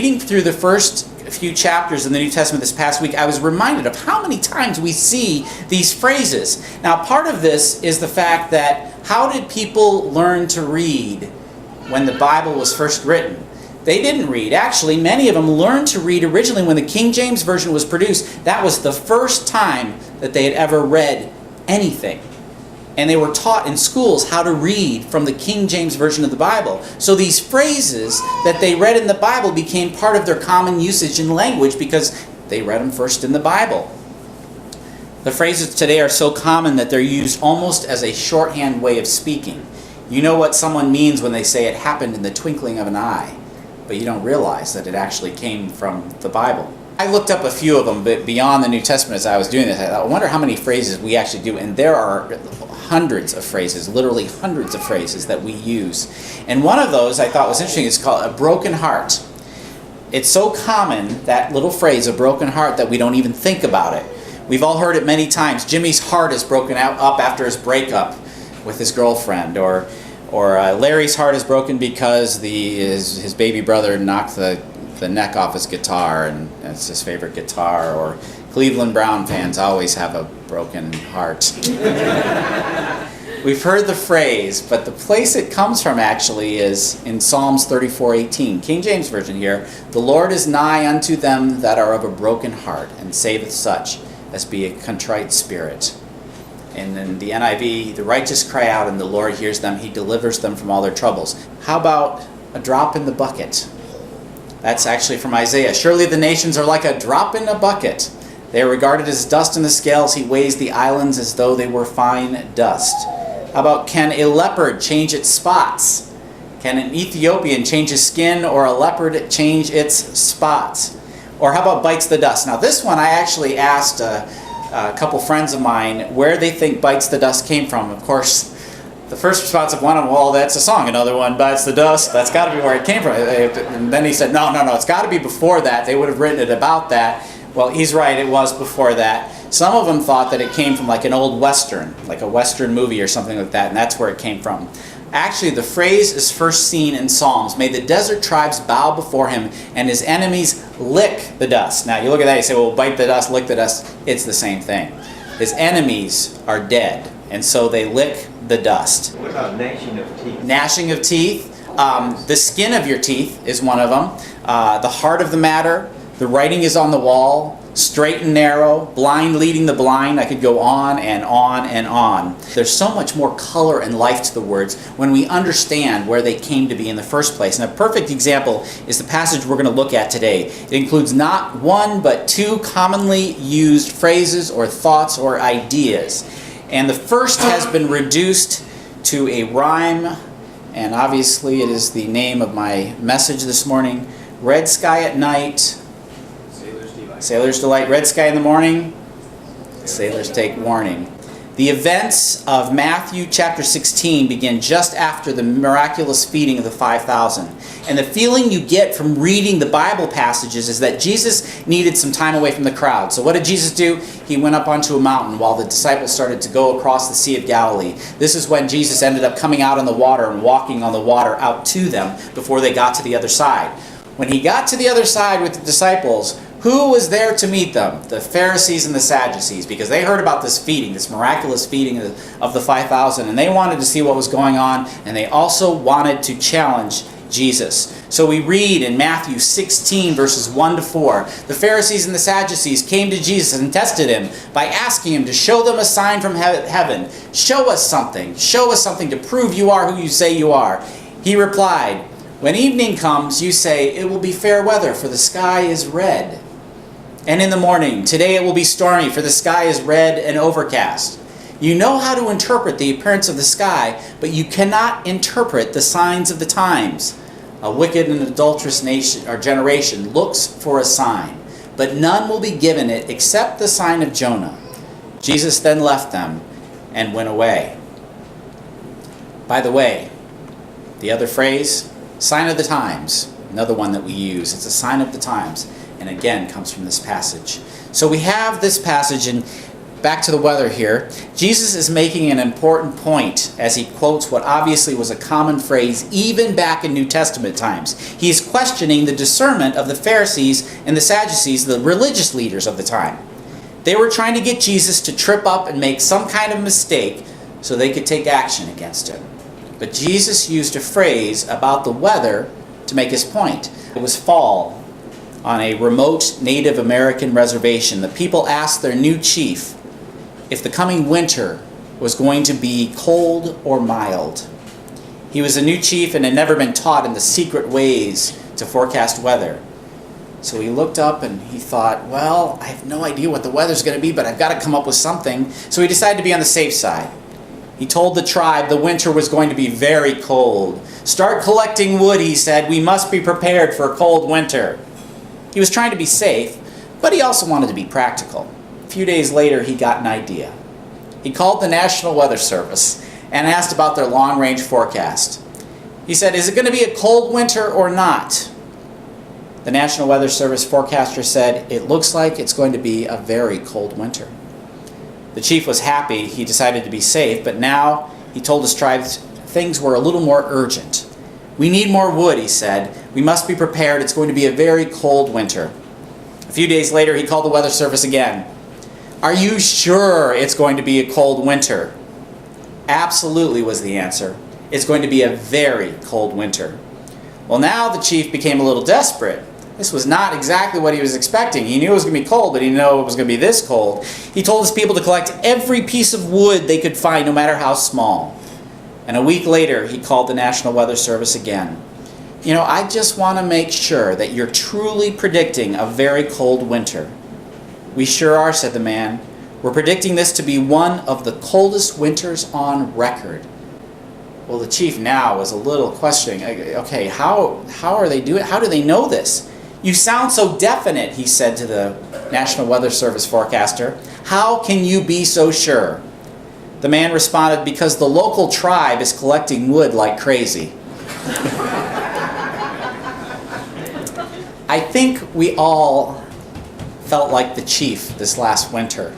reading through the first few chapters in the New Testament this past week, I was reminded of how many times we see these phrases. Now, part of this is the fact that how did people learn to read when the Bible was first written? They didn't read. Actually, many of them learned to read originally when the King James Version was produced. That was the first time that they had ever read anything. And they were taught in schools how to read from the King James Version of the Bible. So these phrases that they read in the Bible became part of their common usage in language because they read them first in the Bible. The phrases today are so common that they're used almost as a shorthand way of speaking. You know what someone means when they say it happened in the twinkling of an eye, but you don't realize that it actually came from the Bible. I looked up a few of them, but beyond the New Testament as I was doing this, I wonder how many phrases we actually do. And there are hundreds of phrases, literally hundreds of phrases that we use. And one of those I thought was interesting is called a broken heart. It's so common, that little phrase, a broken heart, that we don't even think about it. We've all heard it many times. Jimmy's heart is broken up after his breakup with his girlfriend, or Larry's heart is broken because his baby brother knocked the neck off his guitar, and it's his favorite guitar. Or Cleveland Brown fans always have a broken heart. We've heard the phrase, but the place it comes from actually is in Psalms 34:18, King James Version here. The Lord is nigh unto them that are of a broken heart, and saveth such as be a contrite spirit. And in the NIV, the righteous cry out, and the Lord hears them. He delivers them from all their troubles. How about a drop in the bucket? That's actually from Isaiah. Surely the nations are like a drop in a bucket. They are regarded as dust in the scales. He weighs the islands as though they were fine dust. How about, can a leopard change its spots? Can an Ethiopian change his skin, or a leopard change its spots? Or how about bites the dust? Now this one I actually asked a couple friends of mine where they think bites the dust came from. Of course, the first response of one of them, well, that's a song. Another one, bites the dust. That's got to be where it came from. And then he said, no, it's got to be before that. They would have written it about that. Well, he's right, it was before that. Some of them thought that it came from like an old Western, like a Western movie or something like that, and that's where it came from. Actually, the phrase is first seen in Psalms. May the desert tribes bow before him, and his enemies lick the dust. Now, you look at that, you say, well, bite the dust, lick the dust. It's the same thing. His enemies are dead, and so they lick the dust. What about gnashing of teeth? Gnashing of teeth. The skin of your teeth is one of them. The heart of the matter. The writing is on the wall. Straight and narrow. Blind leading the blind. I could go on and on and on. There's so much more color and life to the words when we understand where they came to be in the first place. And a perfect example is the passage we're going to look at today. It includes not one but two commonly used phrases or thoughts or ideas. And the first has been reduced to a rhyme, and obviously it is the name of my message this morning. Red sky at night, sailor's delight. Red sky in the morning, sailors take warning. The events of Matthew chapter 16 begin just after the miraculous feeding of the 5,000. And the feeling you get from reading the Bible passages is that Jesus needed some time away from the crowd. So what did Jesus do? He went up onto a mountain while the disciples started to go across the Sea of Galilee. This is when Jesus ended up coming out on the water and walking on the water out to them before they got to the other side. When he got to the other side with the disciples, who was there to meet them? The Pharisees and the Sadducees, because they heard about this feeding, this miraculous feeding of the 5,000, and they wanted to see what was going on, and they also wanted to challenge Jesus. So we read in Matthew 16, verses 1 to 4, the Pharisees and the Sadducees came to Jesus and tested him by asking him to show them a sign from heaven. Show us something to prove you are who you say you are. He replied, when evening comes, you say, it will be fair weather, for the sky is red. And in the morning, today it will be stormy, for the sky is red and overcast. You know how to interpret the appearance of the sky, but you cannot interpret the signs of the times. A wicked and adulterous nation or generation looks for a sign, but none will be given it except the sign of Jonah. Jesus then left them and went away. By the way, the other phrase, sign of the times, another one that we use. It's a sign of the times, and again comes from this passage. So we have this passage, and back to the weather here. Jesus is making an important point as he quotes what obviously was a common phrase even back in New Testament times. He is questioning the discernment of the Pharisees and the Sadducees, the religious leaders of the time. They were trying to get Jesus to trip up and make some kind of mistake so they could take action against him. But Jesus used a phrase about the weather to make his point. It was fall on a remote Native American reservation. The people asked their new chief if the coming winter was going to be cold or mild. He was a new chief and had never been taught in the secret ways to forecast weather. So he looked up and he thought, well, I have no idea what the weather's going to be, but I've got to come up with something. So he decided to be on the safe side. He told the tribe the winter was going to be very cold. Start collecting wood, he said. We must be prepared for a cold winter. He was trying to be safe, but he also wanted to be practical. A few days later, he got an idea. He called the National Weather Service and asked about their long-range forecast. He said, is it going to be a cold winter or not? The National Weather Service forecaster said, it looks like it's going to be a very cold winter. The chief was happy. He decided to be safe, but now he told his tribe things were a little more urgent. We need more wood, he said. We must be prepared. It's going to be a very cold winter. A few days later, he called the Weather Service again. Are you sure it's going to be a cold winter? Absolutely, was the answer. It's going to be a very cold winter. Well, now the chief became a little desperate. This was not exactly what he was expecting. He knew it was going to be cold, but he didn't know it was going to be this cold. He told his people to collect every piece of wood they could find, no matter how small. And a week later, he called the National Weather Service again. You know, I just want to make sure that you're truly predicting a very cold winter. We sure are, said the man. We're predicting this to be one of the coldest winters on record. Well, the chief now was a little questioning. Okay, how are they doing? How do they know this? You sound so definite, he said to the National Weather Service forecaster. How can you be so sure? The man responded, because the local tribe is collecting wood like crazy. I think we all felt like the chief this last winter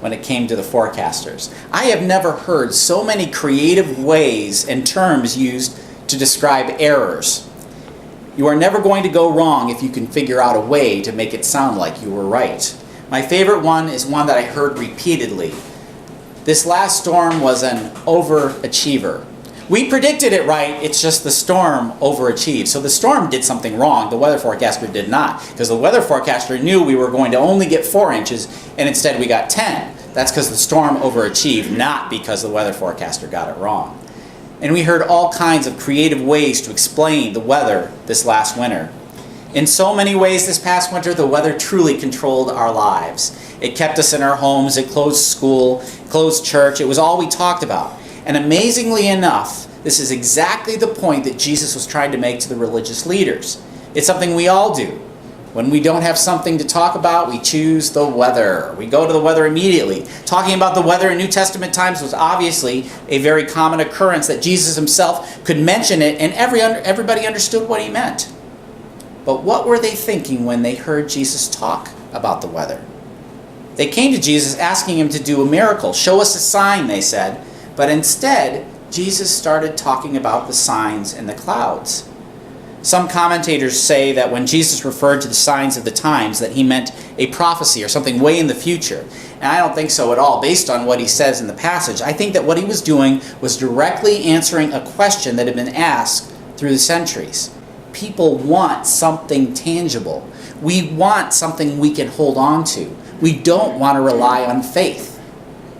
when it came to the forecasters. I have never heard so many creative ways and terms used to describe errors. You are never going to go wrong if you can figure out a way to make it sound like you were right. My favorite one is one that I heard repeatedly. This last storm was an overachiever. We predicted it right, it's just the storm overachieved. So the storm did something wrong, the weather forecaster did not. Because the weather forecaster knew we were going to only get 4 inches, and instead we got 10. That's because the storm overachieved, not because the weather forecaster got it wrong. And we heard all kinds of creative ways to explain the weather this last winter. In so many ways this past winter, the weather truly controlled our lives. It kept us in our homes, it closed school, closed church, it was all we talked about. And amazingly enough, this is exactly the point that Jesus was trying to make to the religious leaders. It's something we all do. When we don't have something to talk about, we choose the weather. We go to the weather immediately. Talking about the weather in New Testament times was obviously a very common occurrence that Jesus himself could mention it and everybody understood what he meant. But what were they thinking when they heard Jesus talk about the weather? They came to Jesus asking him to do a miracle. Show us a sign, they said. But instead, Jesus started talking about the signs in the clouds. Some commentators say that when Jesus referred to the signs of the times, that he meant a prophecy or something way in the future. And I don't think so at all, based on what he says in the passage. I think that what he was doing was directly answering a question that had been asked through the centuries. People want something tangible. We want something we can hold on to. We don't want to rely on faith.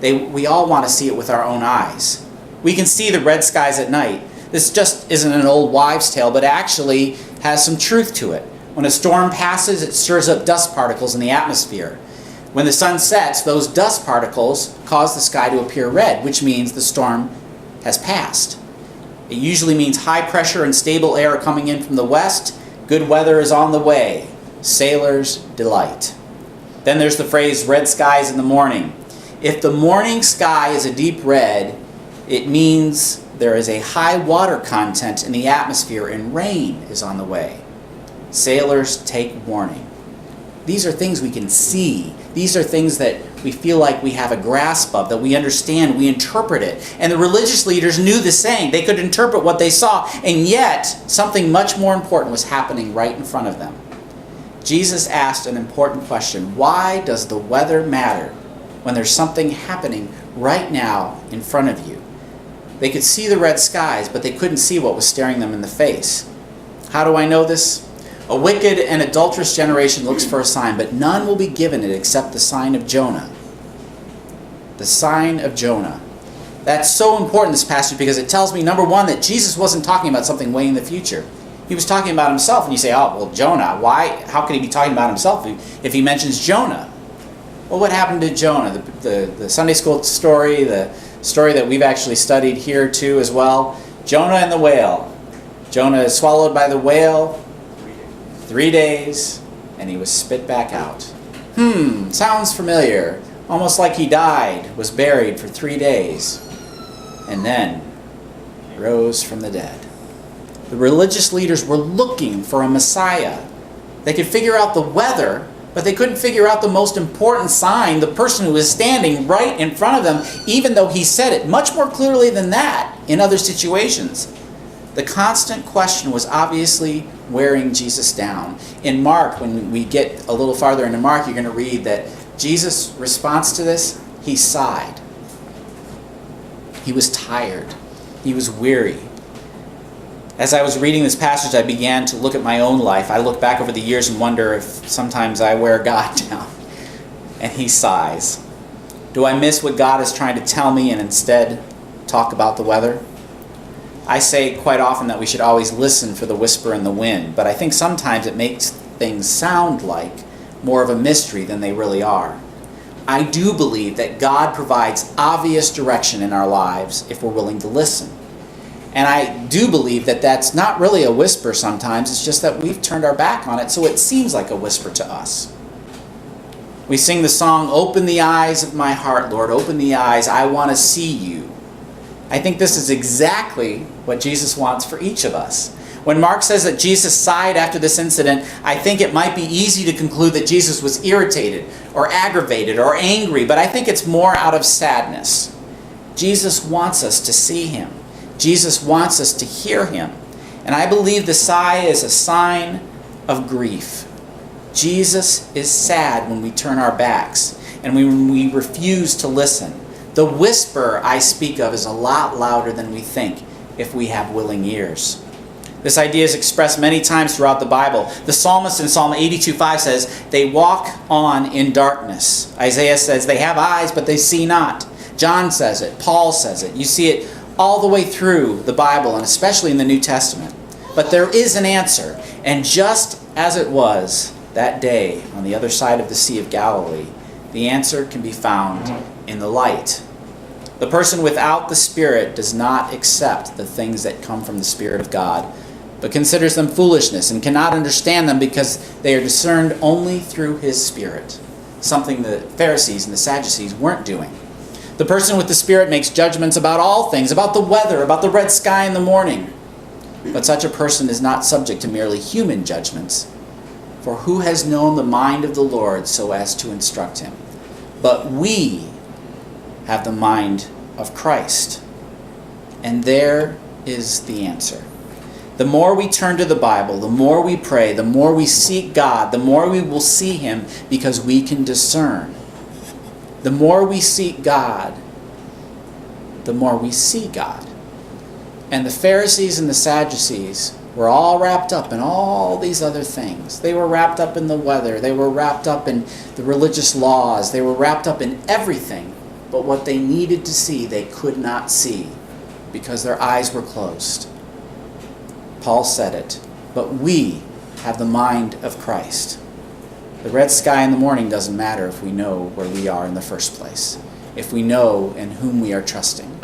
We all want to see it with our own eyes. We can see the red skies at night. This just isn't an old wives' tale, but actually has some truth to it. When a storm passes, it stirs up dust particles in the atmosphere. When the sun sets, those dust particles cause the sky to appear red, which means the storm has passed. It usually means high pressure and stable air coming in from the west. Good weather is on the way. Sailors' delight. Then there's the phrase, red skies in the morning. If the morning sky is a deep red, it means there is a high water content in the atmosphere and rain is on the way. Sailors take warning. These are things we can see. These are things that we feel like we have a grasp of, that we understand, we interpret it. And the religious leaders knew the same. They could interpret what they saw, and yet something much more important was happening right in front of them. Jesus asked an important question. Why does the weather matter when there's something happening right now in front of you? They could see the red skies, but they couldn't see what was staring them in the face. How do I know this? A wicked and adulterous generation looks for a sign, but none will be given it except the sign of Jonah. The sign of Jonah. That's so important, this passage, because it tells me, number one, that Jesus wasn't talking about something way in the future. He was talking about himself, and you say, oh, well, Jonah, why? How could he be talking about himself if he mentions Jonah? Well, what happened to Jonah? The Sunday school story, the story that we've actually studied here too as well. Jonah and the whale. Jonah is swallowed by the whale. 3 days, and he was spit back out. Sounds familiar. Almost like he died, was buried for 3 days, and then rose from the dead. The religious leaders were looking for a Messiah. They could figure out the weather, but they couldn't figure out the most important sign, the person who was standing right in front of them, even though he said it much more clearly than that in other situations. The constant question was obviously wearing Jesus down. In Mark, when we get a little farther into Mark, you're going to read that Jesus' response to this, he sighed. He was tired. He was weary. As I was reading this passage, I began to look at my own life. I look back over the years and wonder if sometimes I wear God down. And he sighs. Do I miss what God is trying to tell me and instead talk about the weather? I say quite often that we should always listen for the whisper in the wind, but I think sometimes it makes things sound like more of a mystery than they really are. I do believe that God provides obvious direction in our lives if we're willing to listen. And I do believe that that's not really a whisper sometimes, it's just that we've turned our back on it, so it seems like a whisper to us. We sing the song, "Open the eyes of my heart, Lord, open the eyes, I want to see you." I think this is exactly what Jesus wants for each of us. When Mark says that Jesus sighed after this incident, I think it might be easy to conclude that Jesus was irritated or aggravated or angry, but I think it's more out of sadness. Jesus wants us to see him. Jesus wants us to hear him. And I believe the sigh is a sign of grief. Jesus is sad when we turn our backs and when we refuse to listen. The whisper I speak of is a lot louder than we think if we have willing ears. This idea is expressed many times throughout the Bible. The psalmist in Psalm 82:5 says, they walk on in darkness. Isaiah says, they have eyes, but they see not. John says it. Paul says it. You see it all the way through the Bible, and especially in the New Testament. But there is an answer. And just as it was that day on the other side of the Sea of Galilee, the answer can be found in the light. The person without the Spirit does not accept the things that come from the Spirit of God, but considers them foolishness and cannot understand them because they are discerned only through his Spirit, something the Pharisees and the Sadducees weren't doing. The person with the Spirit makes judgments about all things, about the weather, about the red sky in the morning. But such a person is not subject to merely human judgments. For who has known the mind of the Lord so as to instruct him? But we have the mind of Christ. And there is the answer. The more we turn to the Bible, the more we pray, the more we seek God, the more we will see him because we can discern. The more we seek God, the more we see God. And the Pharisees and the Sadducees were all wrapped up in all these other things. They were wrapped up in the weather. They were wrapped up in the religious laws. They were wrapped up in everything. But what they needed to see, they could not see because their eyes were closed. Paul said it. But we have the mind of Christ. The red sky in the morning doesn't matter if we know where we are in the first place, if we know in whom we are trusting.